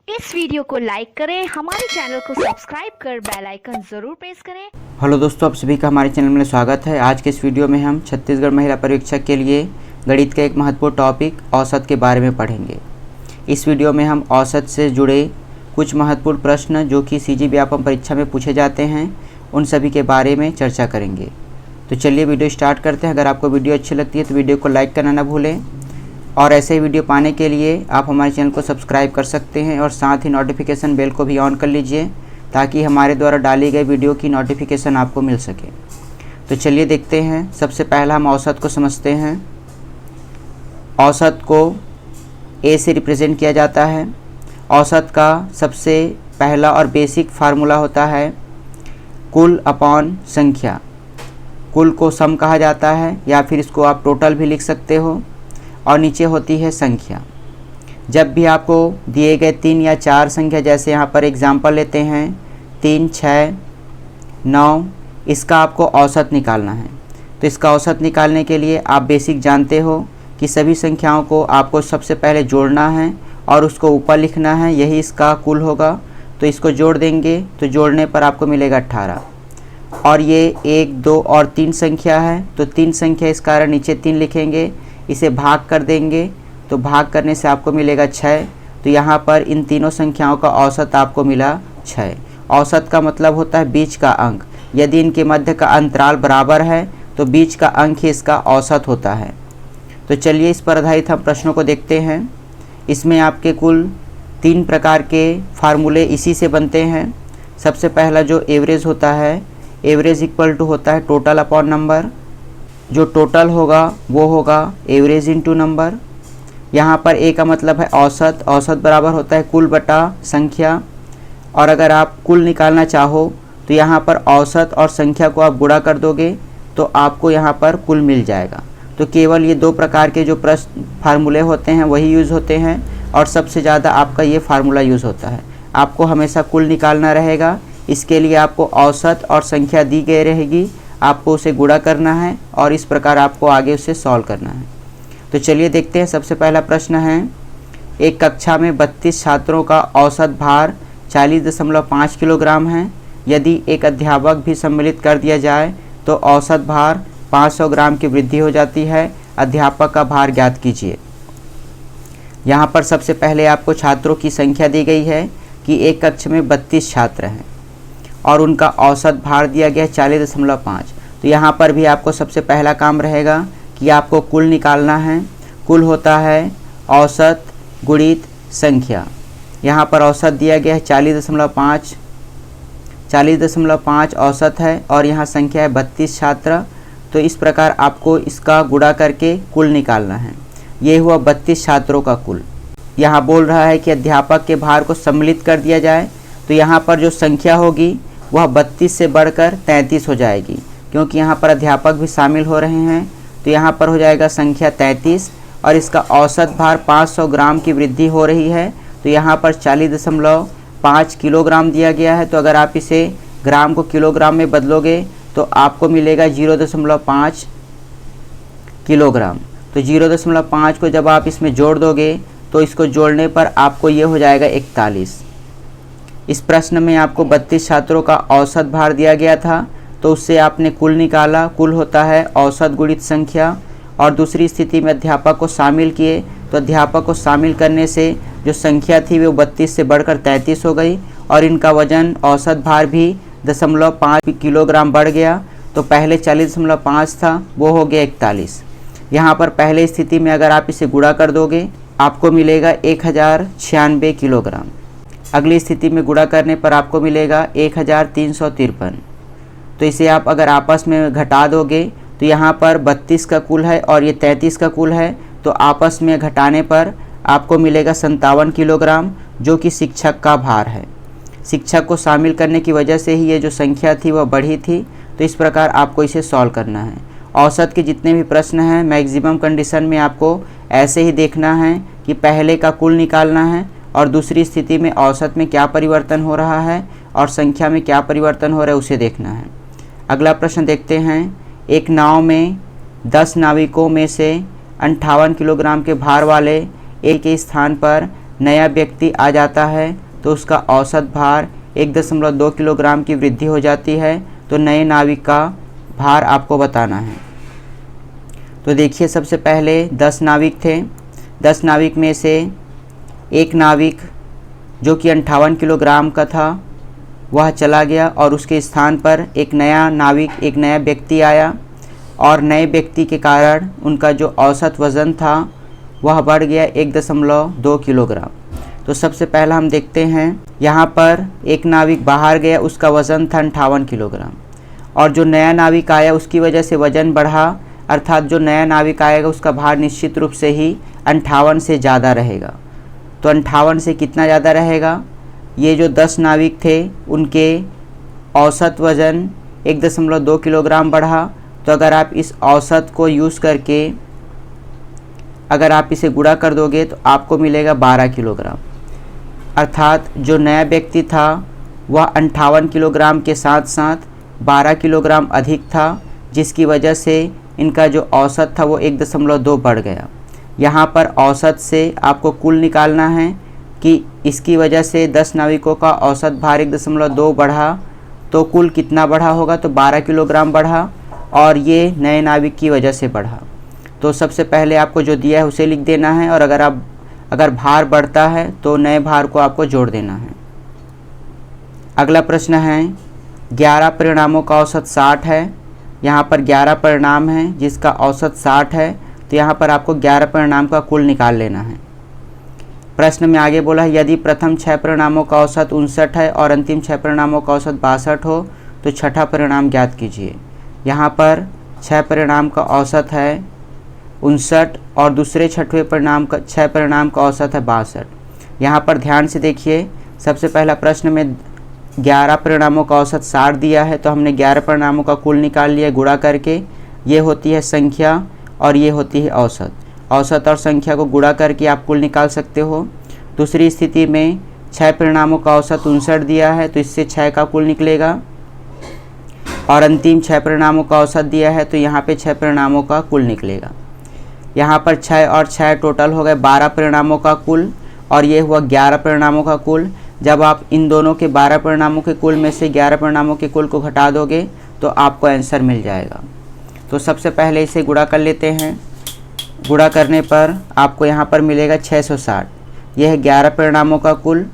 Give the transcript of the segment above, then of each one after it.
इस वीडियो को लाइक करें, हमारे चैनल को सब्सक्राइब कर बेल आइकन जरूर प्रेस करें। हेलो दोस्तों, आप सभी का हमारे चैनल में स्वागत है। आज के इस वीडियो में हम छत्तीसगढ़ महिला परीक्षक के लिए गणित का एक महत्वपूर्ण टॉपिक औसत के बारे में पढ़ेंगे। इस वीडियो में हम औसत से जुड़े कुछ महत्वपूर्ण प्रश्न जो कि सीजी व्यापम परीक्षा में पूछे जाते हैं उन सभी के बारे में चर्चा करेंगे। तो चलिए वीडियो स्टार्ट करते हैं। अगर आपको वीडियो अच्छी लगती है तो वीडियो को लाइक करना ना भूलें और ऐसे ही वीडियो पाने के लिए आप हमारे चैनल को सब्सक्राइब कर सकते हैं और साथ ही नोटिफिकेशन बेल को भी ऑन कर लीजिए ताकि हमारे द्वारा डाली गई वीडियो की नोटिफिकेशन आपको मिल सके। तो चलिए देखते हैं। सबसे पहला हम औसत को समझते हैं। औसत को ए से रिप्रेजेंट किया जाता है। औसत का सबसे पहला और बेसिक फार्मूला होता है कुल अपॉन संख्या। कुल को सम कहा जाता है या फिर इसको आप टोटल भी लिख सकते हो और नीचे होती है संख्या। जब भी आपको दिए गए 3 या 4 संख्या, जैसे यहाँ पर एग्जाम्पल लेते हैं 3, 6, 9, इसका आपको औसत निकालना है। तो इसका औसत निकालने के लिए आप बेसिक जानते हो कि सभी संख्याओं को आपको सबसे पहले जोड़ना है और उसको ऊपर लिखना है, यही इसका कुल होगा। तो इसको जोड़ देंगे तो जोड़ने पर आपको मिलेगा 18 और ये 1, 2 और 3 संख्या है तो 3 संख्या, इस कारण नीचे 3 लिखेंगे। इसे भाग कर देंगे तो भाग करने से आपको मिलेगा 6। तो यहाँ पर इन तीनों संख्याओं का औसत आपको मिला 6। औसत का मतलब होता है बीच का अंक। यदि इनके मध्य का अंतराल बराबर है तो बीच का अंक ही इसका औसत होता है। तो चलिए इस पर आधारित हम प्रश्नों को देखते हैं। इसमें आपके कुल 3 प्रकार के फार्मूले इसी से बनते हैं। सबसे पहला जो एवरेज होता है, एवरेज इक्वल टू होता है टोटल अपॉन नंबर। जो टोटल होगा वो होगा एवरेज इंटू नंबर। यहाँ पर ए का मतलब है औसत। औसत बराबर होता है कुल बटा संख्या। और अगर आप कुल निकालना चाहो तो यहाँ पर औसत और संख्या को आप गुणा कर दोगे तो आपको यहाँ पर कुल मिल जाएगा। तो केवल ये 2 प्रकार के जो प्रश्न फार्मूले होते हैं वही यूज़ होते हैं और सबसे ज़्यादा आपका ये फार्मूला यूज़ होता है। आपको हमेशा कुल निकालना रहेगा। इसके लिए आपको औसत और संख्या दी गई रहेगी, आपको उसे गुणा करना है और इस प्रकार आपको आगे उसे सॉल्व करना है। तो चलिए देखते हैं। सबसे पहला प्रश्न है, एक कक्षा में 32 छात्रों का औसत भार 40.5 किलोग्राम है। यदि एक अध्यापक भी सम्मिलित कर दिया जाए तो औसत भार 500 ग्राम की वृद्धि हो जाती है। अध्यापक का भार ज्ञात कीजिए। यहाँ पर सबसे पहले आपको छात्रों की संख्या दी गई है कि एक कक्षा में 32 छात्र हैं और उनका औसत भार दिया गया है 40.5। तो यहाँ पर भी आपको सबसे पहला काम रहेगा कि आपको कुल निकालना है। कुल होता है औसत गुणित संख्या। यहाँ पर औसत दिया गया है 40.5। 40.5 औसत है और यहाँ संख्या है 32 छात्र। तो इस प्रकार आपको इसका गुणा करके कुल निकालना है। ये हुआ 32 छात्रों का कुल। यहाँ बोल रहा है कि अध्यापक के भार को सम्मिलित कर दिया जाए तो यहाँ पर जो संख्या होगी वह 32 से बढ़कर 33 हो जाएगी, क्योंकि यहाँ पर अध्यापक भी शामिल हो रहे हैं। तो यहाँ पर हो जाएगा संख्या 33 और इसका औसत भार 500 ग्राम की वृद्धि हो रही है। तो यहाँ पर 40.5 किलोग्राम दिया गया है। तो अगर आप इसे ग्राम को किलोग्राम में बदलोगे तो आपको मिलेगा 0.5 किलोग्राम। तो 0.5 को जब आप इसमें जोड़ दोगे तो इसको जोड़ने पर आपको ये हो जाएगा 41। इस प्रश्न में आपको 32 छात्रों का औसत भार दिया गया था तो उससे आपने कुल निकाला। कुल होता है औसत गुणित संख्या। और दूसरी स्थिति में अध्यापक को शामिल किए तो अध्यापक को शामिल करने से जो संख्या थी वो 32 से बढ़कर 33 हो गई और इनका वजन औसत भार भी 0.5 किलोग्राम बढ़ गया। तो पहले 40.5 था, वो हो गया 41। यहाँ पर पहले स्थिति में अगर आप इसे गुणा कर दोगे आपको मिलेगा 1096 किलोग्राम। अगली स्थिति में गुणा करने पर आपको मिलेगा 1353। तो इसे आप अगर आपस में घटा दोगे तो यहाँ पर 32 का कुल है और ये 33 का कुल है। तो आपस में घटाने पर आपको मिलेगा 57 किलोग्राम, जो कि शिक्षक का भार है। शिक्षक को शामिल करने की वजह से ही ये जो संख्या थी वह बढ़ी थी। तो इस प्रकार आपको इसे सॉल्व करना है। औसत के जितने भी प्रश्न हैं मैक्सिमम कंडीशन में आपको ऐसे ही देखना है कि पहले का कुल निकालना है और दूसरी स्थिति में औसत में क्या परिवर्तन हो रहा है और संख्या में क्या परिवर्तन हो रहा है उसे देखना है। अगला प्रश्न देखते हैं। एक नाव में 10 नाविकों में से 58 किलोग्राम के भार वाले एक के स्थान पर नया व्यक्ति आ जाता है तो उसका औसत भार 1.2 किलोग्राम की वृद्धि हो जाती है। तो नए नाविक का भार आपको बताना है। तो देखिए, सबसे पहले 10 नाविक थे। 10 नाविक में से एक नाविक जो कि 58 किलोग्राम का था वह चला गया और उसके स्थान पर एक नया नाविक, एक नया व्यक्ति आया और नए व्यक्ति के कारण उनका जो औसत वज़न था वह बढ़ गया 1.2 किलोग्राम। तो सबसे पहला हम देखते हैं, यहाँ पर एक नाविक बाहर गया, उसका वज़न था 58 किलोग्राम और जो नया नाविक आया उसकी वजह से वज़न बढ़ा, अर्थात जो नया नाविक आएगा उसका भार निश्चित रूप से ही 58 से ज़्यादा रहेगा। तो 58 से कितना ज़्यादा रहेगा? ये जो 10 नाविक थे उनके औसत वज़न 1.2 किलोग्राम बढ़ा। तो अगर आप इस औसत को यूज़ करके अगर आप इसे गुणा कर दोगे तो आपको मिलेगा 12 किलोग्राम। अर्थात जो नया व्यक्ति था वह 58 किलोग्राम के साथ साथ 12 किलोग्राम अधिक था, जिसकी वजह से इनका जो औसत था वो 1.2 बढ़ गया। यहाँ पर औसत से आपको कुल निकालना है कि इसकी वजह से 10 नाविकों का औसत भार 1.2 बढ़ा तो कुल कितना बढ़ा होगा? तो 12 किलोग्राम बढ़ा और ये नए नाविक की वजह से बढ़ा। तो सबसे पहले आपको जो दिया है उसे लिख देना है और अगर भार बढ़ता है तो नए भार को आपको जोड़ देना है। अगला प्रश्न है, 11 परिणामों का औसत 60 है। यहाँ पर 11 परिणाम हैं जिसका औसत 60 है। तो यहाँ पर आपको 11 परिणाम का कुल निकाल लेना है। प्रश्न में आगे बोला है, यदि प्रथम 6 परिणामों का औसत 59 है और अंतिम 6 परिणामों का औसत 62 हो तो छठा परिणाम ज्ञात कीजिए। यहाँ पर 6 परिणाम का औसत है 59 और दूसरे 6 परिणाम का औसत है 62। यहाँ पर ध्यान से देखिए, सबसे पहला प्रश्न में 11 परिणामों का औसत 60 दिया है तो हमने 11 परिणामों का कुल निकाल लिया गुणा करके। ये होती है संख्या और ये होती है औसत। औसत और संख्या को गुणा करके आप कुल निकाल सकते हो। दूसरी स्थिति में 6 परिणामों का औसत 59 दिया है तो इससे 6 का कुल निकलेगा और अंतिम 6 परिणामों का औसत दिया है तो यहाँ पे 6 परिणामों का कुल निकलेगा। यहाँ पर 6 और 6 टोटल हो गए 12 परिणामों का कुल और ये हुआ 11 परिणामों का कुल। जब आप इन दोनों के 12 परिणामों के कुल में से 11 परिणामों के कुल को घटा दोगे तो आपको आंसर मिल जाएगा। तो सबसे पहले इसे गुणा कर लेते हैं। गुणा करने पर आपको यहाँ पर मिलेगा 660। यह है 11 परिणामों का कुल।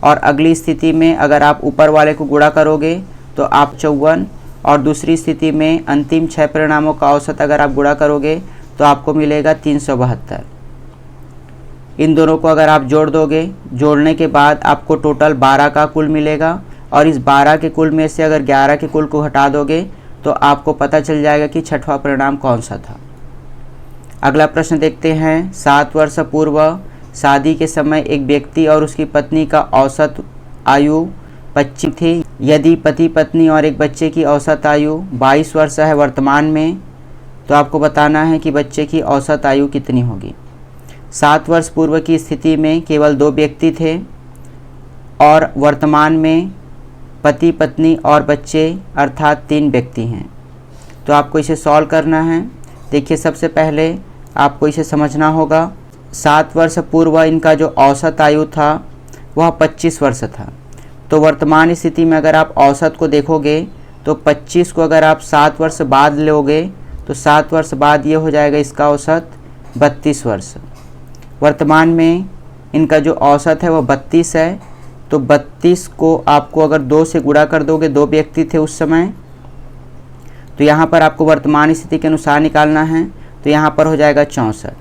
और अगली स्थिति में अगर आप ऊपर वाले को गुणा करोगे तो आप 54 और दूसरी स्थिति में अंतिम 6 परिणामों का औसत अगर आप गुणा करोगे तो आपको मिलेगा 372। इन दोनों को अगर आप जोड़ दोगे, जोड़ने के बाद आपको टोटल 12 का कुल मिलेगा और इस 12 के कुल में से अगर 11 के कुल को हटा दोगे तो आपको पता चल जाएगा कि छठवां परिणाम कौन सा था। अगला प्रश्न देखते हैं, 7 वर्ष पूर्व शादी के समय एक व्यक्ति और उसकी पत्नी का औसत आयु 25 थी। यदि पति पत्नी और एक बच्चे की औसत आयु 22 वर्ष है वर्तमान में, तो आपको बताना है कि बच्चे की औसत आयु कितनी होगी। 7 वर्ष पूर्व की स्थिति में केवल 2 व्यक्ति थे और वर्तमान में पति पत्नी और बच्चे अर्थात 3 व्यक्ति हैं। तो आपको इसे सॉल्व करना है। देखिए, सबसे पहले आपको इसे समझना होगा। 7 वर्ष पूर्व इनका जो औसत आयु था वह 25 वर्ष था। तो वर्तमान स्थिति में अगर आप औसत को देखोगे तो 25 को अगर आप 7 वर्ष बाद लोगे तो 7 वर्ष बाद ये हो जाएगा इसका औसत 32 वर्ष। वर्तमान में इनका जो औसत है वह 32 है। तो 32 को आपको अगर 2 से गुणा कर दोगे, 2 व्यक्ति थे उस समय, तो यहाँ पर आपको वर्तमान स्थिति के अनुसार निकालना है। तो यहाँ पर हो जाएगा 64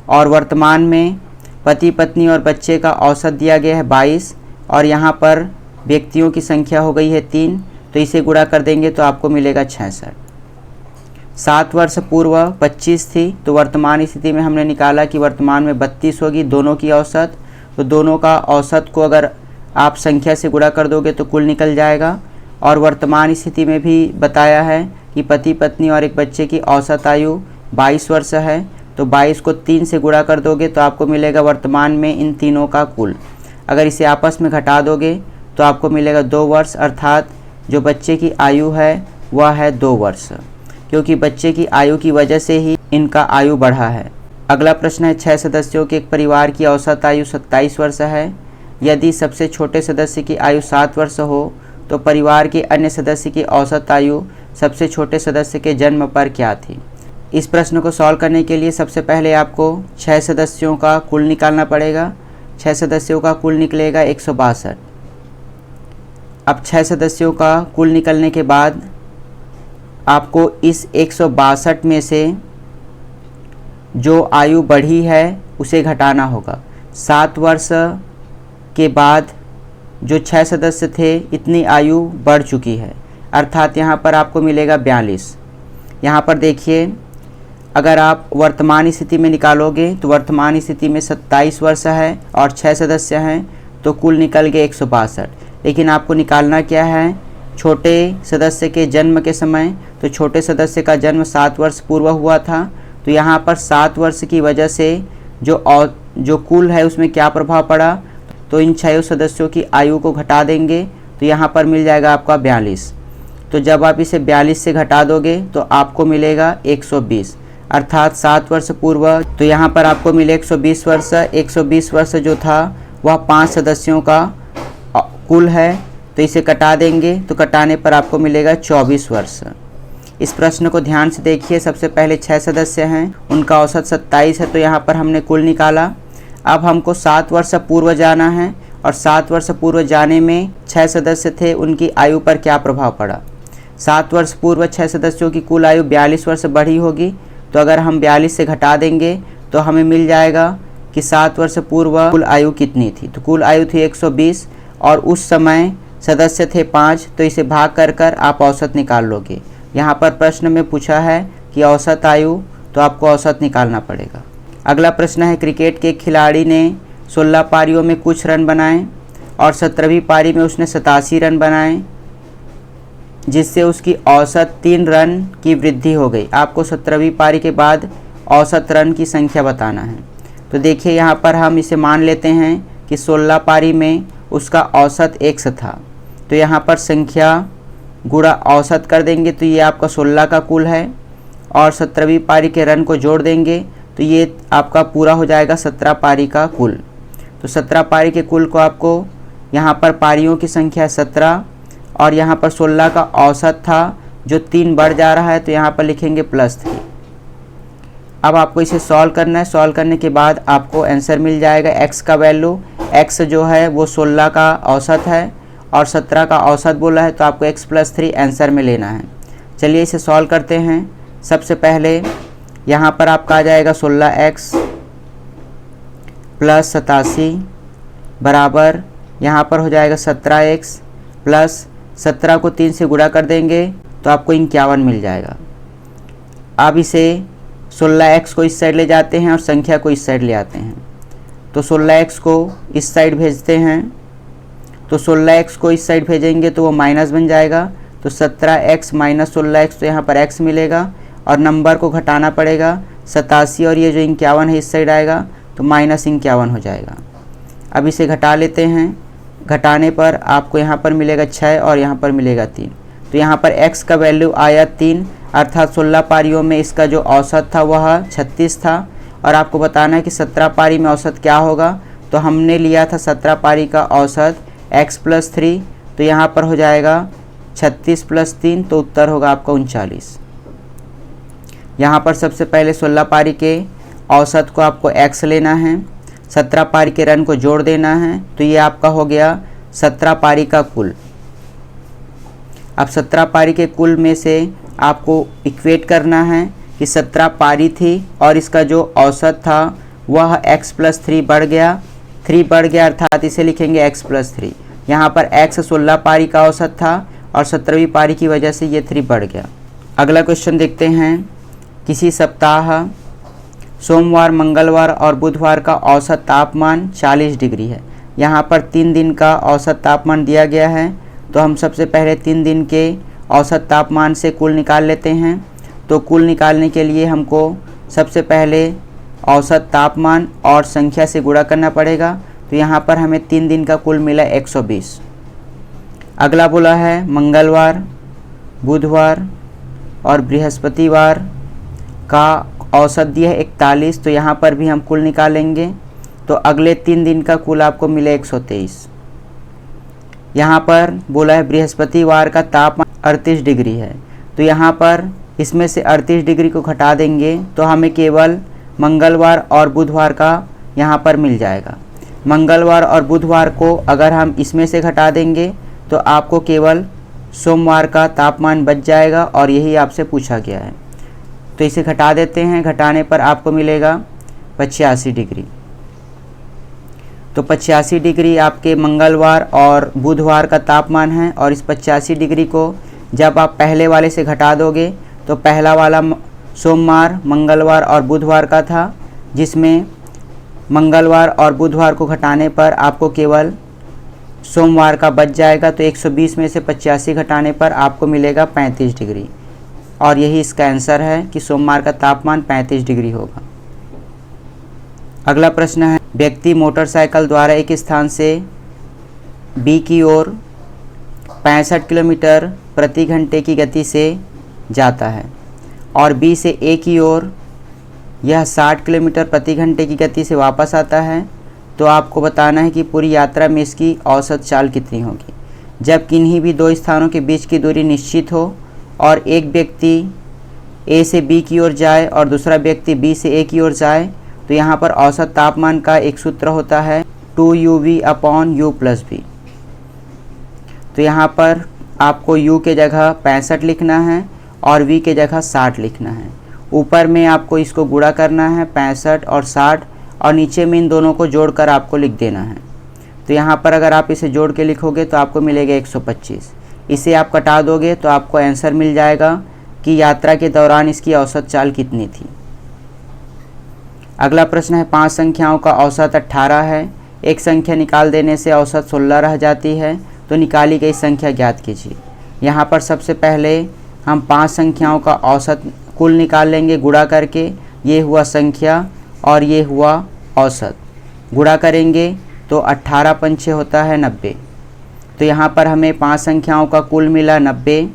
और वर्तमान में पति पत्नी और बच्चे का औसत दिया गया है 22 और यहाँ पर व्यक्तियों की संख्या हो गई है 3। तो इसे गुणा कर देंगे तो आपको मिलेगा 66। 7 वर्ष पूर्व 25 थी तो वर्तमान स्थिति में हमने निकाला कि वर्तमान में 32 होगी दोनों की औसत। तो दोनों का औसत को अगर आप संख्या से गुणा कर दोगे तो कुल निकल जाएगा। और वर्तमान स्थिति में भी बताया है कि पति पत्नी और एक बच्चे की औसत आयु 22 वर्ष है। तो 22 को 3 से गुणा कर दोगे तो आपको मिलेगा वर्तमान में इन तीनों का कुल। अगर इसे आपस में घटा दोगे तो आपको मिलेगा 2 वर्ष, अर्थात जो बच्चे की आयु है वह है 2 वर्ष, क्योंकि बच्चे की आयु की वजह से ही इनका आयु बढ़ा है। अगला प्रश्न है 6 सदस्यों के एक परिवार की औसत आयु 27 वर्ष है। यदि सबसे छोटे सदस्य की आयु 7 वर्ष हो तो परिवार के अन्य सदस्य की औसत आयु सबसे छोटे सदस्य के जन्म पर क्या थी। इस प्रश्न को सॉल्व करने के लिए सबसे पहले आपको 6 सदस्यों का कुल निकालना पड़ेगा। 6 सदस्यों का कुल निकलेगा 162। अब 6 सदस्यों का कुल निकलने के बाद आपको इस 162 में से जो आयु बढ़ी है उसे घटाना होगा। 7 वर्ष के बाद जो 6 सदस्य थे इतनी आयु बढ़ चुकी है, अर्थात यहाँ पर आपको मिलेगा 42। यहाँ पर देखिए, अगर आप वर्तमान स्थिति में निकालोगे तो वर्तमान स्थिति में 27 वर्ष है और 6 सदस्य हैं तो कुल निकल गए 162। लेकिन आपको निकालना क्या है, छोटे सदस्य के जन्म के समय। तो छोटे सदस्य का जन्म 7 वर्ष पूर्व हुआ था, तो यहाँ पर 7 वर्ष की वजह से जो कुल है उसमें क्या प्रभाव पड़ा, तो इन 6 सदस्यों की आयु को घटा देंगे तो यहाँ पर मिल जाएगा आपका 42। तो जब आप इसे 42 से घटा दोगे तो आपको मिलेगा 120, अर्थात 7 वर्ष पूर्व। तो यहाँ पर आपको मिले 120 वर्ष। 120 वर्ष जो था वह 5 सदस्यों का कुल है, तो इसे कटा देंगे तो कटाने पर आपको मिलेगा 24 वर्ष। इस प्रश्न को ध्यान से देखिए। सबसे पहले 6 सदस्य हैं, उनका औसत 27 है, तो यहाँ पर हमने कुल निकाला। अब हमको 7 वर्ष पूर्व जाना है और 7 वर्ष पूर्व जाने में 6 सदस्य थे, उनकी आयु पर क्या प्रभाव पड़ा। 7 वर्ष पूर्व 6 सदस्यों की कुल आयु 42 वर्ष बढ़ी होगी, तो अगर हम 42 से घटा देंगे तो हमें मिल जाएगा कि 7 वर्ष पूर्व कुल आयु कितनी थी। तो कुल आयु थी 120 और उस समय सदस्य थे 5, तो इसे भाग कर आप औसत निकाल लोगे। यहाँ पर प्रश्न में पूछा है कि औसत आयु, तो आपको औसत निकालना पड़ेगा। अगला प्रश्न है, क्रिकेट के खिलाड़ी ने 16 पारियों में कुछ रन बनाए और 17वीं पारी में उसने 87 रन बनाए, जिससे उसकी औसत 3 रन की वृद्धि हो गई। आपको 17वीं पारी के बाद औसत रन की संख्या बताना है। तो देखिए, यहाँ पर हम इसे मान लेते हैं कि 16 पारी में उसका औसत 100 था, तो यहाँ पर संख्या गुणा औसत कर देंगे तो ये आपका 16 का कुल है, और 17वीं पारी के रन को जोड़ देंगे तो ये आपका पूरा हो जाएगा 17 पारी का कुल। तो 17 पारी के कुल को आपको यहाँ पर पारियों की संख्या 17 और यहाँ पर 16 का औसत था जो 3 बढ़ जा रहा है, तो यहाँ पर लिखेंगे +3। अब आपको इसे सॉल्व करना है। सॉल्व करने के बाद आपको आंसर मिल जाएगा। x का वैल्यू, x जो है वो 16 का औसत है और 17 का औसत बोला है, तो आपको x + 3 आंसर में लेना है। चलिए इसे सॉल्व करते हैं। सबसे पहले यहाँ पर आपका आ जाएगा 16x + 87 बराबर यहाँ पर हो जाएगा 17x प्लस 17 को 3 से गुणा कर देंगे तो आपको 51 मिल जाएगा। अब इसे 16x को इस साइड ले जाते हैं और संख्या को इस साइड ले आते हैं, तो 16x को इस साइड भेजते हैं, तो 16x को इस साइड भेजेंगे तो वो माइनस बन जाएगा, तो 17x - 16x, तो यहाँ पर x मिलेगा और नंबर को घटाना पड़ेगा। 87 और ये जो 51 है इस साइड आएगा तो -51 हो जाएगा। अब इसे घटा लेते हैं। घटाने पर आपको यहाँ पर मिलेगा 6 और यहाँ पर मिलेगा 3, तो यहाँ पर x का वैल्यू आया 3, अर्थात 16 पारियों में इसका जो औसत था वह 36 था। और आपको बताना है कि 17 पारी में औसत क्या होगा, तो हमने लिया था 17 पारी का औसत x + 3, तो यहाँ पर हो जाएगा 36 + 3, तो उत्तर होगा आपका 39। यहाँ पर सबसे पहले 16 पारी के औसत को आपको x लेना है, 17 पारी के रन को जोड़ देना है, तो ये आपका हो गया 17 पारी का कुल। अब 17 पारी के कुल में से आपको इक्वेट करना है कि 17 पारी थी और इसका जो औसत था वह x + 3 बढ़ गया, 3 बढ़ गया, अर्थात इसे लिखेंगे x + 3। यहाँ पर x 16 पारी का औसत था और 17वीं पारी की वजह से ये 3 बढ़ गया। अगला क्वेश्चन देखते हैं। किसी सप्ताह सोमवार, मंगलवार और बुधवार का औसत तापमान 40 डिग्री है। यहाँ पर 3 दिन का औसत तापमान दिया गया है, तो हम सबसे पहले 3 दिन के औसत तापमान से कुल निकाल लेते हैं। तो कुल निकालने के लिए हमको सबसे पहले औसत तापमान और संख्या से गुणा करना पड़ेगा, तो यहाँ पर हमें 3 दिन का कुल मिला 120। अगला बोला है मंगलवार, बुधवार और बृहस्पतिवार का औसत दिया है 41, तो यहाँ पर भी हम कुल निकालेंगे तो अगले 3 दिन का कुल आपको मिले 123। यहाँ पर बोला है बृहस्पतिवार का तापमान 38 डिग्री है, तो यहाँ पर इसमें से 38 डिग्री को घटा देंगे तो हमें केवल मंगलवार और बुधवार का यहाँ पर मिल जाएगा। मंगलवार और बुधवार को अगर हम इसमें से घटा देंगे तो आपको केवल सोमवार का तापमान बच जाएगा और यही आपसे पूछा गया है। तो इसे घटा देते हैं, घटाने पर आपको मिलेगा 85 डिग्री। तो 85 डिग्री आपके मंगलवार और बुधवार का तापमान है और इस 85 डिग्री को जब आप पहले वाले से घटा दोगे तो पहला वाला सोमवार, मंगलवार और बुधवार का था, जिसमें मंगलवार और बुधवार को घटाने पर आपको केवल सोमवार का बच जाएगा। तो 120 में से 85 घटाने पर आपको मिलेगा 35 डिग्री और यही इसका आंसर है कि सोमवार का तापमान 35 डिग्री होगा। अगला प्रश्न है, व्यक्ति मोटरसाइकिल द्वारा एक स्थान से बी की ओर 65 किलोमीटर प्रति घंटे की गति से जाता है और बी से ए की ओर यह 60 किलोमीटर प्रति घंटे की गति से वापस आता है, तो आपको बताना है कि पूरी यात्रा में इसकी औसत चाल कितनी होगी। जब किन्हीं भी दो स्थानों के बीच की दूरी निश्चित हो और एक व्यक्ति ए से बी की ओर जाए और दूसरा व्यक्ति बी से ए की ओर जाए, तो यहाँ पर औसत तापमान का एक सूत्र होता है 2uv/u+v। तो यहाँ पर आपको u के जगह 65 लिखना है और v के जगह 60 लिखना है। ऊपर में आपको इसको गुणा करना है 65 और 60 और नीचे में इन दोनों को जोड़कर आपको लिख देना है। तो यहाँ पर अगर आप इसे जोड़ के लिखोगे तो आपको मिलेगा 125। इसे आप कटा दोगे तो आपको आंसर मिल जाएगा कि यात्रा के दौरान इसकी औसत चाल कितनी थी। अगला प्रश्न है, 5 संख्याओं का औसत 18 है, एक संख्या निकाल देने से औसत 16 रह जाती है, तो निकाली गई संख्या ज्ञात कीजिए। यहाँ पर सबसे पहले हम 5 संख्याओं का औसत कुल निकाल लेंगे गुणा करके। ये हुआ संख्या और ये हुआ औसत, गुणा करेंगे तो 18 पंचे होता है 90। तो यहाँ पर हमें 5 संख्याओं का कुल मिला 90।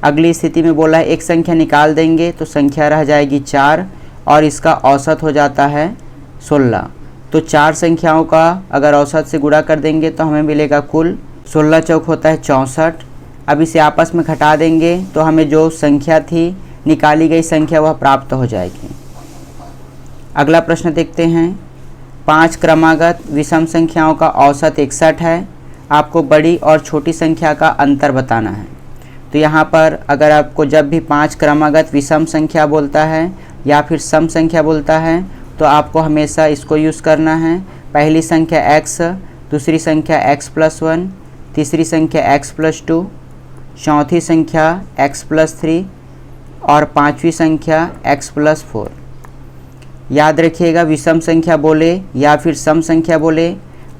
अगली स्थिति में बोला है एक संख्या निकाल देंगे तो संख्या रह जाएगी 4 और इसका औसत हो जाता है 16। तो 4 संख्याओं का अगर औसत से गुणा कर देंगे तो हमें मिलेगा कुल 16 चौक होता है 64। अब इसे आपस में घटा देंगे तो हमें जो संख्या थी, निकाली गई संख्या, वह प्राप्त हो जाएगी। अगला प्रश्न देखते हैं, 5 क्रमागत विषम संख्याओं का औसत 61 है, आपको बड़ी और छोटी संख्या का अंतर बताना है। तो यहाँ पर अगर आपको जब भी 5 क्रमागत विषम संख्या बोलता है या फिर सम संख्या बोलता है तो आपको हमेशा इसको यूज़ करना है। पहली संख्या x, दूसरी संख्या x+1, तीसरी संख्या x+2, चौथी संख्या x+3 और पांचवी संख्या x+4। याद रखिएगा, विषम संख्या बोले या फिर सम संख्या बोले,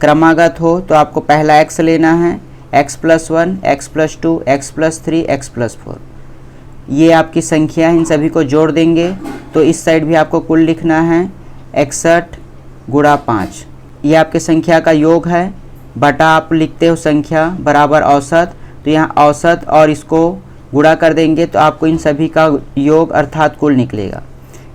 क्रमागत हो तो आपको पहला x लेना है, x+1, x+2, x+3, x+4। ये आपकी संख्या है, इन सभी को जोड़ देंगे तो इस साइड भी आपको कुल लिखना है 61 × 5। ये आपके संख्या का योग है, बटा आप लिखते हो संख्या बराबर औसत। तो यहाँ औसत और इसको गुणा कर देंगे तो आपको इन सभी का योग अर्थात कुल निकलेगा।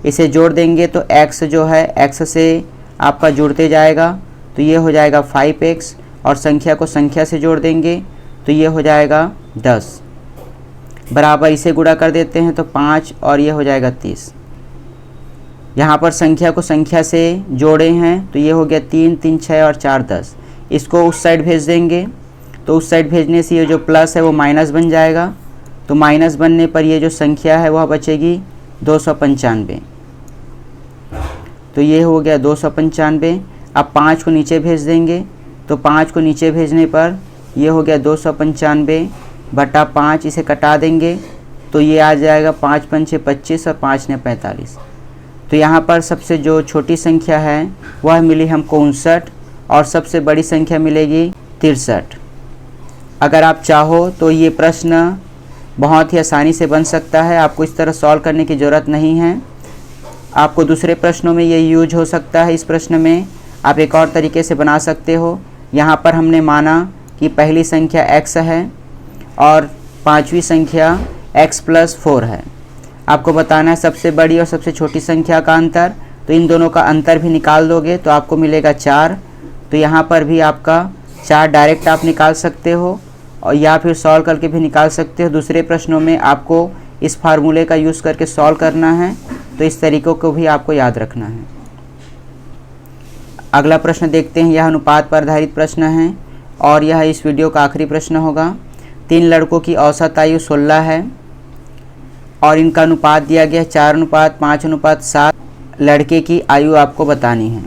इसे जोड़ देंगे तो x जो है x से आपका जुड़ते जाएगा तो ये हो जाएगा 5x और संख्या को संख्या से जोड़ देंगे तो ये हो जाएगा 10 बराबर, इसे गुणा कर देते हैं तो 5 और ये हो जाएगा 30। यहाँ पर संख्या को संख्या से जोड़े हैं तो ये हो गया 3, 3, 6 और 4, 10। इसको उस साइड भेज देंगे तो उस साइड भेजने से ये जो प्लस है वो माइनस बन जाएगा। तो माइनस बनने पर ये जो संख्या है वह बचेगी 295। तो ये हो गया 295। अब 5 को नीचे भेज देंगे तो 5 को नीचे भेजने पर ये हो गया 295 बटा 5। इसे कटा देंगे तो ये आ जाएगा 5 पंचे 25 और 5 ने 45। तो यहाँ पर सबसे जो छोटी संख्या है वह मिली हमको 59 और सबसे बड़ी संख्या मिलेगी 63। अगर आप चाहो तो ये प्रश्न बहुत ही आसानी से बन सकता है, आपको इस तरह सॉल्व करने की ज़रूरत नहीं है। आपको दूसरे प्रश्नों में ये यूज हो सकता है। इस प्रश्न में आप एक और तरीके से बना सकते हो। यहाँ पर हमने माना कि पहली संख्या x है और पांचवी संख्या x+4 है। आपको बताना है सबसे बड़ी और सबसे छोटी संख्या का अंतर। तो इन दोनों का अंतर भी निकाल दोगे तो आपको मिलेगा 4। तो यहाँ पर भी आपका 4 डायरेक्ट आप निकाल सकते हो और या फिर सॉल्व करके भी निकाल सकते हो। दूसरे प्रश्नों में आपको इस फार्मूले का यूज़ करके सॉल्व करना है, तो इस तरीक़ों को भी आपको याद रखना है। अगला प्रश्न देखते हैं। यह अनुपात पर आधारित प्रश्न है और यह इस वीडियो का आखिरी प्रश्न होगा। 3 लड़कों की औसत आयु 16 है और इनका अनुपात दिया गया है 4:5:7। लड़के की आयु आपको बतानी है।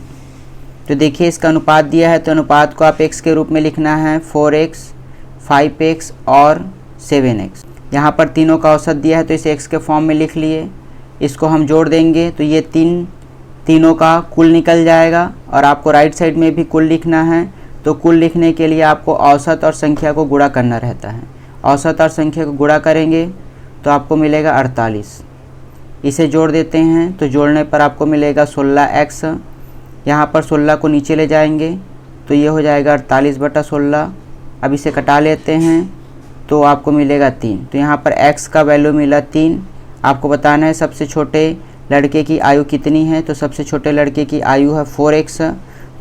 तो देखिए इसका अनुपात दिया है, तो अनुपात को आप x के रूप में लिखना है 4x, 5x और 7x। यहाँ पर तीनों का औसत दिया है तो इसे x के फॉर्म में लिख लिए। इसको हम जोड़ देंगे तो ये तीनों का कुल निकल जाएगा और आपको राइट साइड में भी कुल लिखना है। तो कुल लिखने के लिए आपको औसत और संख्या को गुणा करना रहता है। औसत और संख्या को गुणा करेंगे तो आपको मिलेगा 48। इसे जोड़ देते हैं तो जोड़ने पर आपको मिलेगा 16x। यहाँ पर 16 को नीचे ले जाएंगे तो ये हो जाएगा 48/16। अब इसे कटा लेते हैं तो आपको मिलेगा 3। तो यहाँ पर x का वैल्यू मिला 3। आपको बताना है सबसे छोटे लड़के की आयु कितनी है। तो सबसे छोटे लड़के की आयु है 4x।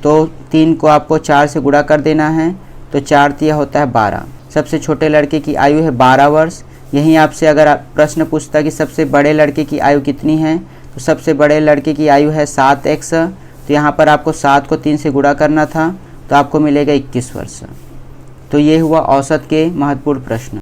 तो 3 को आपको 4 से गुणा कर देना है तो 4 तिया होता है 12। सबसे छोटे लड़के की आयु है 12 वर्ष। यहीं आपसे अगर प्रश्न पूछता कि सबसे बड़े लड़के की आयु कितनी है, तो सबसे बड़े लड़के की आयु है 7x। तो यहाँ पर आपको 7 को 3 से गुणा करना था तो आपको मिलेगा 21 वर्ष। तो ये हुआ औसत के महत्वपूर्ण प्रश्न।